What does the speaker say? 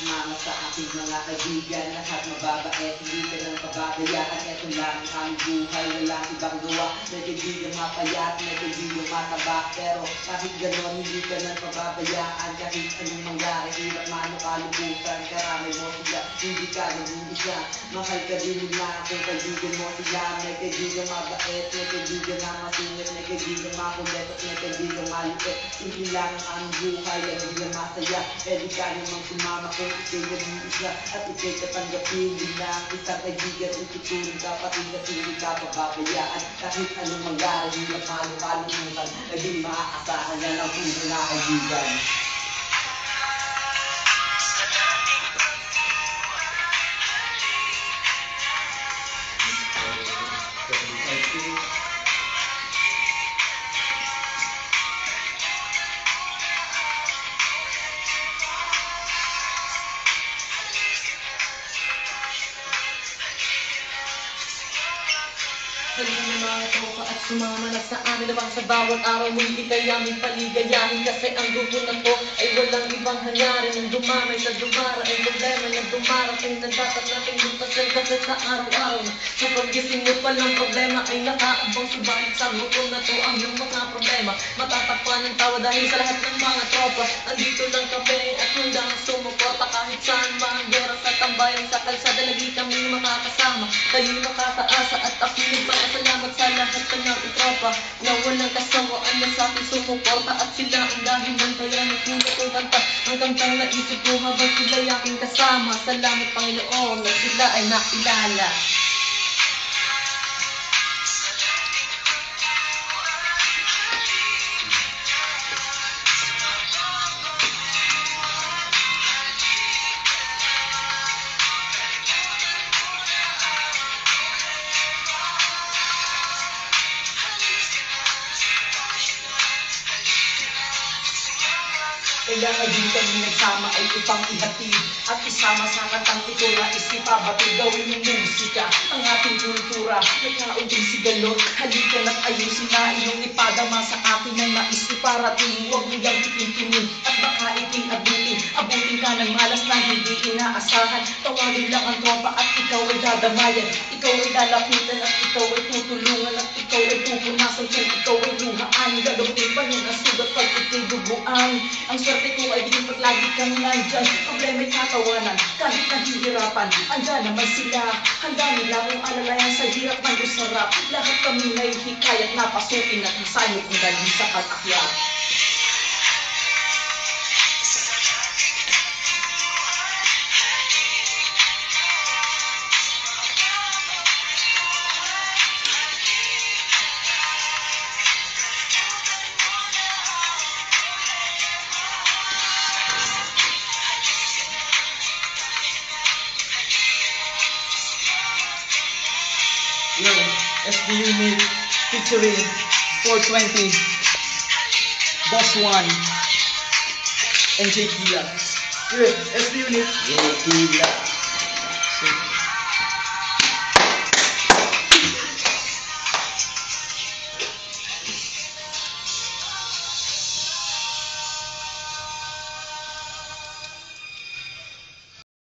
Sumama sa aking mga kaibigan, lahat mababait, hindi ka lang pababayaan. Ito lang ang buhay, walang ibang gawa. May kaibigan mapayat, may kaibigan mataba, pero kahit ganon, hindi ka lang pababayaan. Kahit anong mangyari, hirap man o kalubutan, karami mo sila, hindi ka nag-iisa. Mahal ka din nila kung kaibigan mo sila. May kaibigan mabait, may kaibigan na masingit, may kaibigan makulit, at may kaibigan malupit. Hindi lang ang buhay, hindi lang masaya. Pwede ka namang sumama kung ika'y nag-iisa at ika'y tatanggapin din na ang isang kaibigan. Itutulong ka pati na hindi ka pababayaan. Kahit anong mangyari, hindi ang malu-kalumutan, naging maaasahan yan ang tunay na kaibigan. Halina mga tropa at sumama na sa amin naman sa bawat araw muli kaya aming paligayahin. Kasi ang grupo na to ay walang ibang hangarin. Ang dumamay sa dumara ay problema na dumarating na dapat natin lumpasan. Kasi sa araw-araw na sa paggising mo palang problema ay nakaabang. Subalit sa grupo na to ang iyong mga problema matatakpan ng tawa dahil sa lahat ng mga tropa. Andito lang kami at handang sumuporta kahit saan manggera sa tambayan. Sa kalsada lagi kami makakasama, kayo'y makakaasa at ako'y salamat sa lahat ng aking tropa na walang kasawaan na sa akin sumuporta. At sila ang dahilan kaya nagpulat kong kanta, ang kantang naisip ko habang sila'y aking kasama. Salamat Panginoon na sila ay nakilala. Kaya ngayon kami nagsama ay upang ihatid at isama sa kantang ito na isipabatid. Gawin yung musika, ang ating kultura, may kaunting sigalot. Halika na't ayusin na iyong ipadama sa akin ang nais iparating. Huwag mo yung itintingin at baka iting-abutin. Abutin ka ng malas na hindi inaasahan. Tawagin lang ang tropa at ikaw ay dadamayan. Ikaw ay lalapitan at ikaw ay tutulungan. At ikaw ay pupunasan kung ikaw ay luhaan. Gagawin pa niyan ang sugat pag ika'y duguan. Ang swerte ko ay din pag lagi kang nandyan. Problema'y tatawanan, kahit nahihirapan, andyan naman sila. Handa nila kung alalayan sa hirap ng usarap. Lahat kami may hikayat na pasukin at masayo kung dali sa pag-akyat. Yo, SB Unit featuring 420, Boss One, and J Kila. Yo, SB Unit. J Kila.